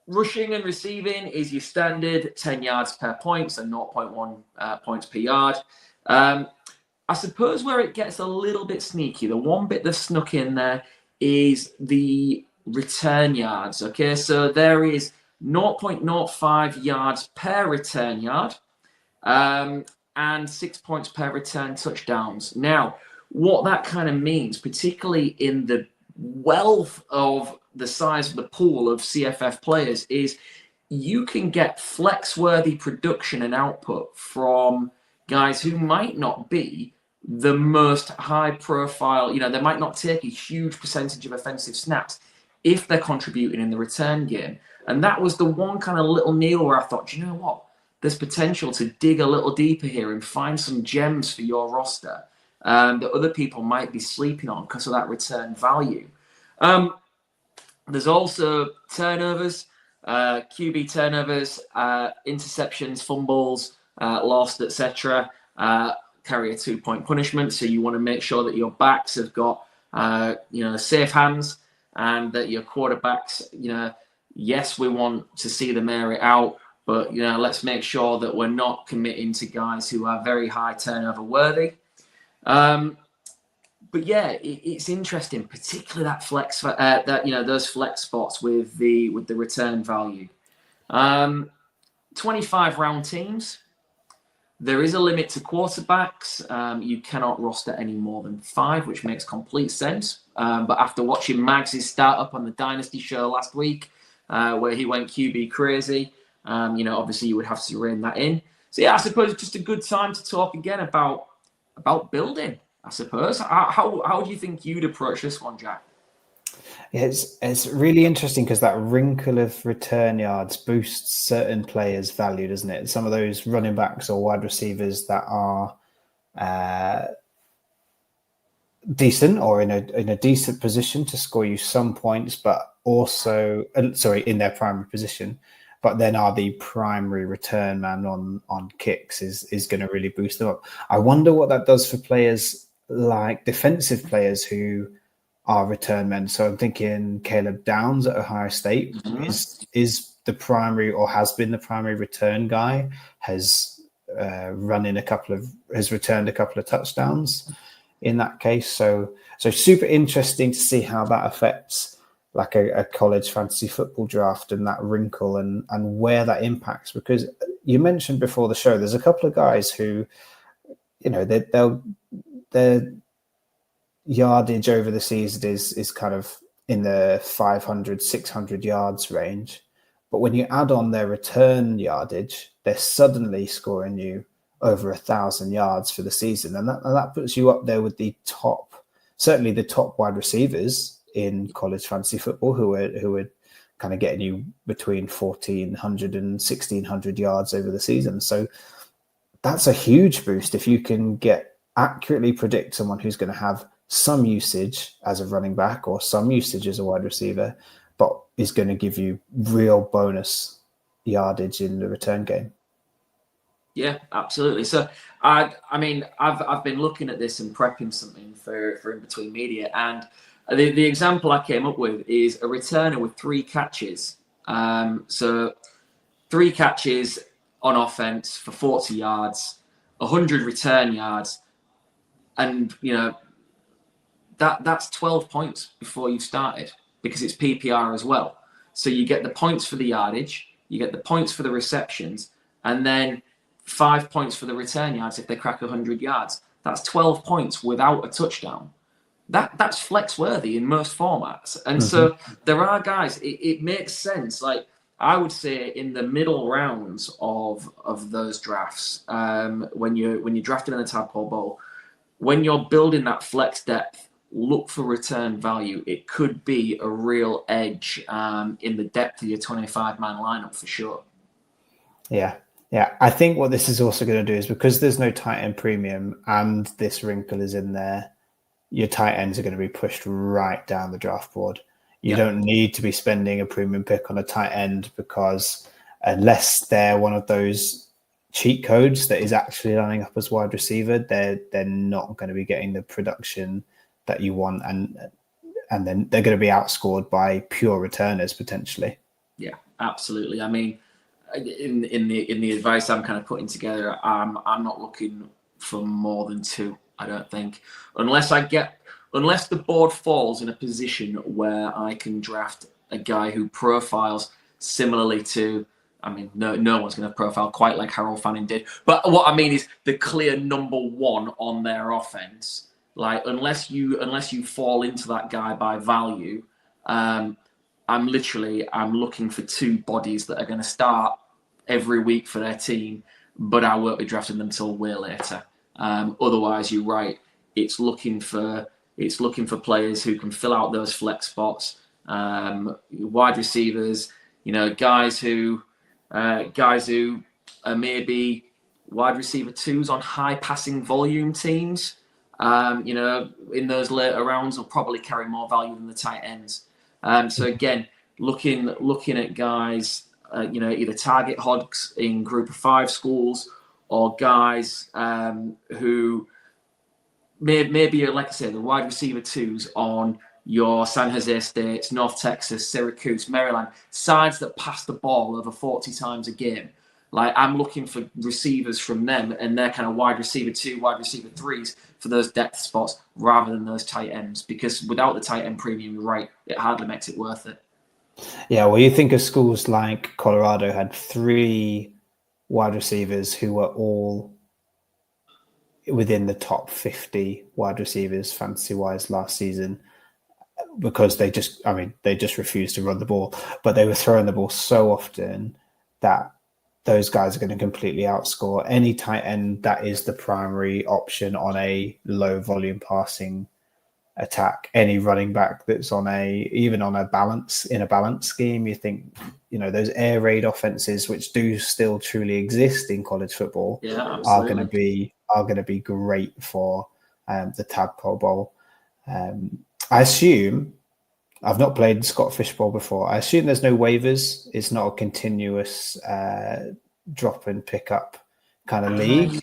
S1: Rushing and receiving is your standard 10 yards per point, so 0.1 points per yard. I suppose where it gets a little bit sneaky, the one bit that's snuck in there is the return yards. Okay, so there is 0.05 yards per return yard, and 6 points per return touchdowns. Now, what that kind of means, particularly in the wealth of the size of the pool of CFF players, is you can get flex-worthy production and output from guys who might not be the most high-profile. They might not take a huge percentage of offensive snaps if they're contributing in the return game. And that was the one kind of little nail where I thought, you know what? There's potential to dig a little deeper here and find some gems for your roster that other people might be sleeping on because of that return value. There's also turnovers, QB turnovers, interceptions, fumbles, lost, etc. Carry a 2-point punishment. So you want to make sure that your backs have got safe hands, and that your quarterbacks, yes, we want to see them air it out, but let's make sure that we're not committing to guys who are very high turnover worthy. But yeah, it's interesting, particularly that flex, those flex spots with the return value. 25 round teams. There is a limit to quarterbacks. You cannot roster any more than 5, which makes complete sense. But after watching Mags' startup on the Dynasty show last week, where he went QB crazy, obviously you would have to rein that in. So yeah, I suppose it's just a good time to talk again about building, I suppose. How do you think you'd approach this one, Jack?
S2: It's really interesting because that wrinkle of return yards boosts certain players' value, doesn't it? Some of those running backs or wide receivers that are decent or in a decent position to score you some points, but also in their primary position, but then are the primary return man on kicks is going to really boost them up. I wonder what that does for players like defensive players who are return men. So I'm thinking Caleb Downs at Ohio State is the primary, or has been the primary return guy, has returned a couple of touchdowns in that case. So super interesting to see how that affects like a college fantasy football draft and that wrinkle and where that impacts. Because you mentioned before the show, there's a couple of guys who, their yardage over the season is kind of in the 500, 600 yards range. But when you add on their return yardage, they're suddenly scoring you over 1,000 yards for the season. And that puts you up there with certainly the top wide receivers in college fantasy football who are kind of getting you between 1,400 and 1,600 yards over the season. So that's a huge boost if you can accurately predict someone who's going to have some usage as a running back or some usage as a wide receiver, but is going to give you real bonus yardage in the return game.
S1: Yeah, absolutely. So I've been looking at this and prepping something for In Between Media, and the example I came up with is a returner with 3 catches. So 3 catches on offense for 40 yards, 100 return yards, and that's 12 points before you started, because it's PPR as well. So you get the points for the yardage, you get the points for the receptions, and then 5 points for the return yards if they crack 100 yards. That's 12 points without a touchdown. That's flex worthy in most formats. And so there are guys, it makes sense. Like I would say in the middle rounds of those drafts, when you're drafting in the Tadpole Bowl, when you're building that flex depth, look for return value. It could be a real edge in the depth of your 25-man lineup for sure.
S2: Yeah. I think what this is also going to do is, because there's no tight end premium and this wrinkle is in there, your tight ends are going to be pushed right down the draft board. You don't need to be spending a premium pick on a tight end, because unless they're one of those cheat codes that is actually lining up as wide receiver, they're not going to be getting the production that you want, and then they're going to be outscored by pure returners potentially.
S1: Yeah, absolutely. I mean, in the advice I'm kind of putting together, I'm not looking for more than 2. I don't think, unless I get unless the board falls in a position where I can draft a guy who profiles similarly to, I mean, no one's going to profile quite like Harold Fanning did. But what I mean is the clear number one on their offense. Like unless you fall into that guy by value, I'm looking for two bodies that are going to start every week for their team, but I won't be drafting them till way later. Otherwise, you're right. It's looking for players who can fill out those flex spots, wide receivers, guys who are maybe wide receiver twos on high passing volume teams. In those later rounds will probably carry more value than the tight ends. So again, looking at guys, either target hogs in group of 5 schools or guys who maybe, like I said, the wide receiver twos on your San Jose States, North Texas, Syracuse, Maryland, sides that pass the ball over 40 times a game. Like I'm looking for receivers from them and they're kind of wide receiver 2, wide receiver 3s for those depth spots rather than those tight ends, because without the tight end premium, you're right, it hardly makes it worth it.
S2: Yeah, well, you think of schools like Colorado had 3 wide receivers who were all within the top 50 wide receivers fantasy-wise last season, because they just refused to run the ball, but they were throwing the ball so often that those guys are going to completely outscore any tight end that is the primary option on a low volume passing attack. Any running back that's even on a balance scheme, you think, those air raid offenses, which do still truly exist in college football, are going to be great for the Tadpole Bowl. I assume, I've not played Scott Fish Bowl before. I assume there's no waivers. It's not a continuous drop and pick up kind of league.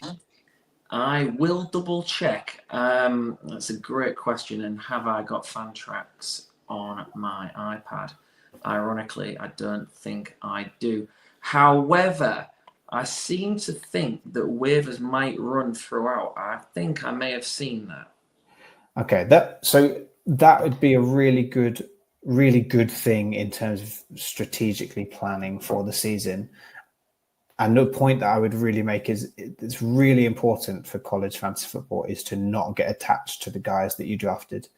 S1: I will double check. That's a great question. And have I got Fantrax on my iPad? Ironically, I don't think I do. However, I seem to think that waivers might run throughout. I think I may have seen that.
S2: Okay, that would be a really good thing in terms of strategically planning for the season. And the point that I would really make is it's really important for college fantasy football is to not get attached to the guys that you drafted.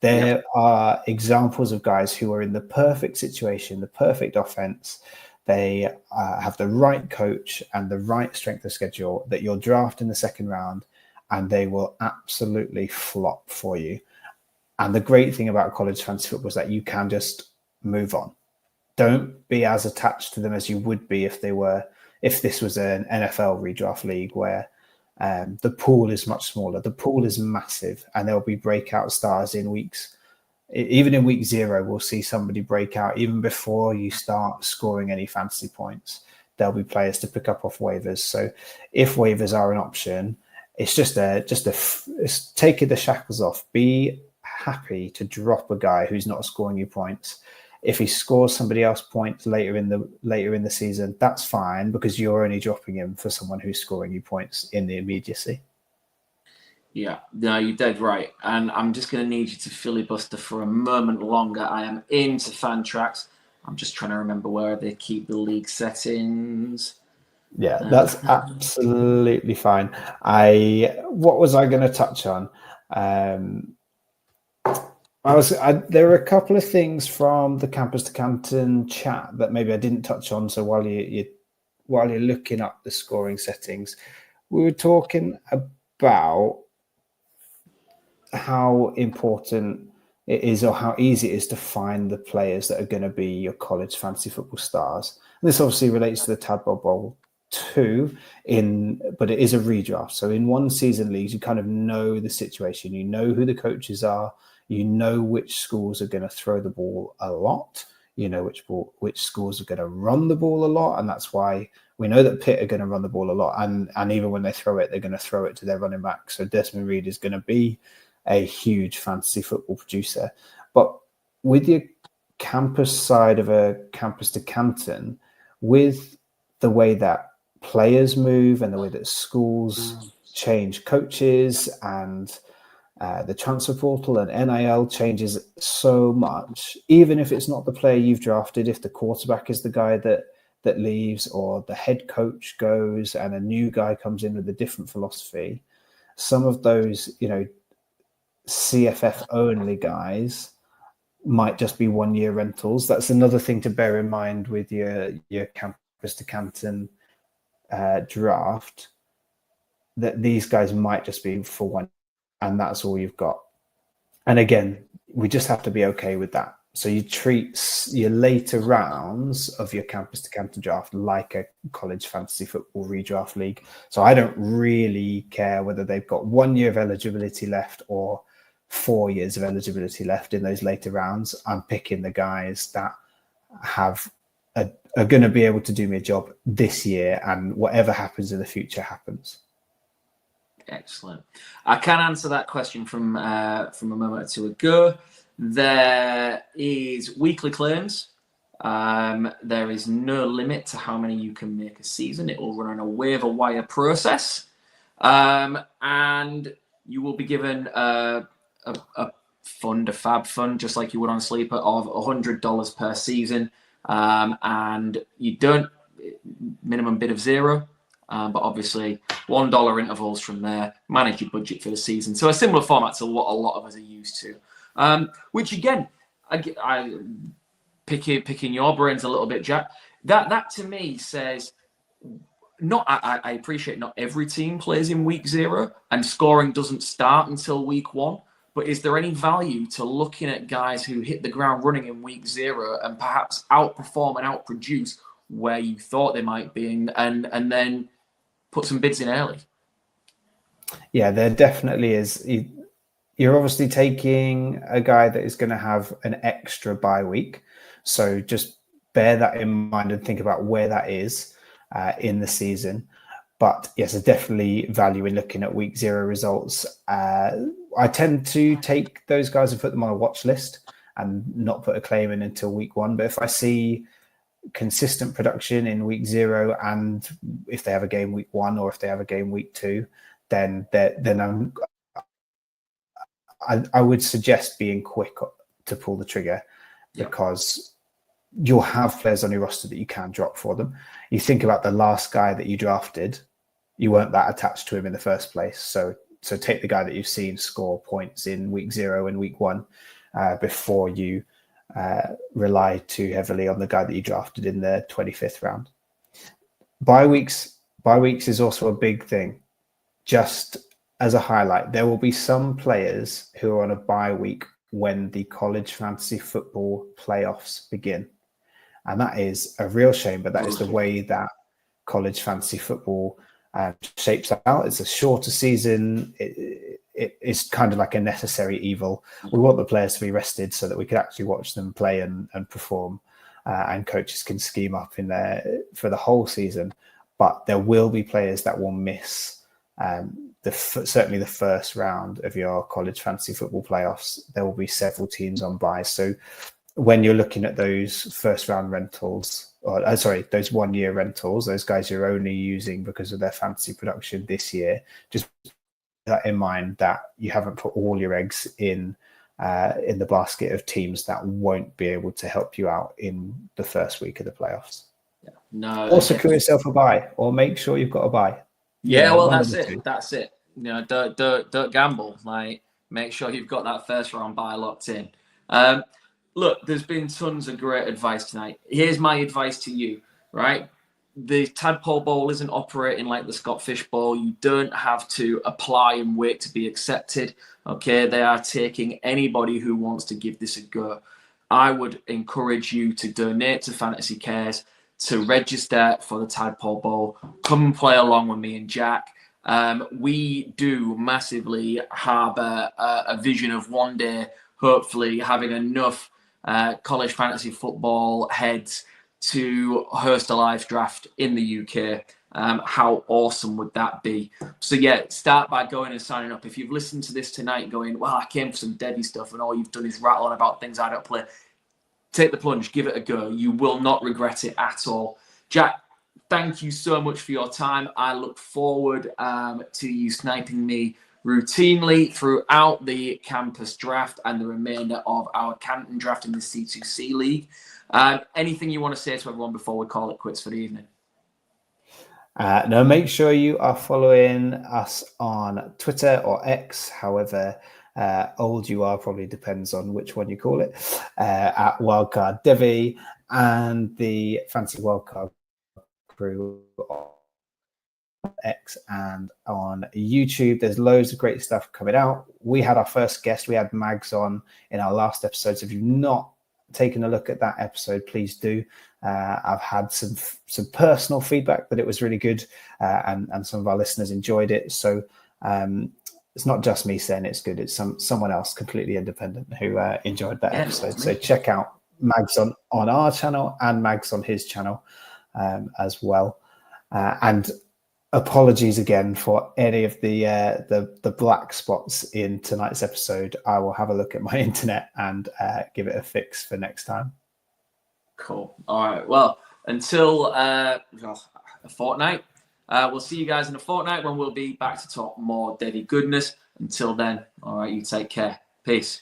S2: There are examples of guys who are in the perfect situation, the perfect offense. They have the right coach and the right strength of schedule that you'll draft in the second round, and they will absolutely flop for you. And the great thing about college fantasy football is that you can just move on. Don't be as attached to them as you would be if this was an NFL redraft league where the pool is much smaller. The pool is massive, and there'll be breakout stars in weeks. Even in week 0, we'll see somebody break out even before you start scoring any fantasy points. There'll be players to pick up off waivers. So if waivers are an option, it's it's taking the shackles off. Be happy to drop a guy who's not scoring you points. If he scores somebody else points later in the season, that's fine, because you're only dropping him for someone who's scoring you points in the immediacy.
S1: Yeah, no, you're dead right. And I'm just going to need you to filibuster for a moment longer. I am into Fantrax. I'm just trying to remember where they keep the league settings.
S2: Yeah, that's absolutely fine. What was I going to touch on? There were a couple of things from the Campus to Canton chat that maybe I didn't touch on. So while you're looking up the scoring settings, we were talking about how important it is, or how easy it is to find the players that are going to be your college fantasy football stars. And this obviously relates to the Tadpole Bowl too, but it is a redraft. So in one season leagues, you kind of know the situation. You know who the coaches are. You know which schools are going to throw the ball a lot. You know which schools are going to run the ball a lot. And that's why we know that Pitt are going to run the ball a lot. And even when they throw it, they're going to throw it to their running back. So Desmond Reed is going to be a huge fantasy football producer. But with your campus side of a Campus to Canton, with the way that players move and the way that schools change coaches and The transfer portal and NIL changes so much. Even if it's not the player you've drafted, if the quarterback is the guy that leaves, or the head coach goes and a new guy comes in with a different philosophy, some of those, CFF only guys might just be 1 year rentals. That's another thing to bear in mind with your campus to Canton draft, that these guys might just be for 1, and that's all you've got. And again, we just have to be okay with that. So you treat your later rounds of your campus to Canton draft like a college fantasy football redraft league. So I don't really care whether they've got 1 year of eligibility left or 4 years of eligibility left in those later rounds. I'm picking the guys that are going to be able to do me a job this year, and whatever happens in the future happens.
S1: Excellent. I can answer that question from a moment or two ago. There is weekly claims. There is no limit to how many you can make a season. It will run on a waiver wire process, and you will be given a fab fund, just like you would on Sleeper, of $100 per season, and you don't minimum bid of $0. But obviously, $1 intervals from there, manage your budget for the season. So a similar format to what a lot of us are used to. Which again, I picking your brains a little bit, Jack. That to me says, I appreciate not every team plays in week 0 and scoring doesn't start until week 1. But is there any value to looking at guys who hit the ground running in week 0 and perhaps outperform and outproduce where you thought they might be, and then put some bids in early?
S2: Yeah, there definitely is. You're obviously taking a guy that is going to have an extra bye week. So just bear that in mind and think about where that is in the season. But yes, there's definitely value in looking at week 0 results. I tend to take those guys and put them on a watch list and not put a claim in until week 1. But if I see consistent production in week 0, and if they have a game week 1 or if they have a game week 2, then I would suggest being quick to pull the trigger, because you'll have players on your roster that you can drop for them. You think about the last guy that you drafted, you weren't that attached to him in the first place. So take the guy that you've seen score points in week 0 and week 1 before you rely too heavily on the guy that you drafted in the 25th round. Bye weeks is also a big thing. Just as a highlight, there will be some players who are on a bye week when the college fantasy football playoffs begin. And that is a real shame, but that is the way that college fantasy football shapes out. It's a shorter season. It's kind of like a necessary evil. We want the players to be rested so that we can actually watch them play and perform, and coaches can scheme up in there for the whole season. But there will be players that will miss certainly the first round of your college fantasy football playoffs. There will be several teams on bye. So when you're looking at those first round rentals, those 1 year rentals, those guys you're only using because of their fantasy production this year, just keep that in mind, that you haven't put all your eggs in the basket of teams that won't be able to help you out in the first week of the playoffs.
S1: Yeah. No.
S2: Or secure yourself a bye, or make sure you've got a bye.
S1: Yeah, well, that's it. That's it. Don't gamble. Like, make sure you've got that first round bye locked in. Look, there's been tons of great advice tonight. Here's my advice to you, right? The Tadpole Bowl isn't operating like the Scott Fish Bowl. You don't have to apply and wait to be accepted. Okay, they are taking anybody who wants to give this a go. I would encourage you to donate to Fantasy Cares, to register for the Tadpole Bowl. Come and play along with me and Jack. We do massively harbour a vision of one day, hopefully, having enough college fantasy football heads to host a live draft in the UK. How awesome would that be? So yeah, start by going and signing up. If you've listened to this tonight going, well, I came for some Devy stuff and all you've done is rattle on about things I don't play, take the plunge, give it a go. You will not regret it at all. Jack, thank you so much for your time. I look forward to you sniping me routinely throughout the campus draft and the remainder of our Canton draft in the C2C League. Anything you want to say to everyone before we call it quits for the evening?
S2: No, make sure you are following us on Twitter or X, however old you are, probably depends on which one you call it, at Wildcard Devy, and the Fantasy Wildcard crew on X and on YouTube. There's loads of great stuff coming out. We had our first guest, we had Mags on in our last episode, so if you've not taken a look at that episode, please do. I've had some personal feedback that it was really good, and some of our listeners enjoyed it. So it's not just me saying it's good; it's someone else completely independent who enjoyed that episode. So check out Mags on our channel and Mags on his channel as well. And apologies again for any of the black spots in tonight's episode. I will have a look at my internet and give it a fix for next time.
S1: Cool. All right. Well, until a fortnight, we'll see you guys in a fortnight when we'll be back to talk more Devy goodness. Until then, all right, you take care. Peace.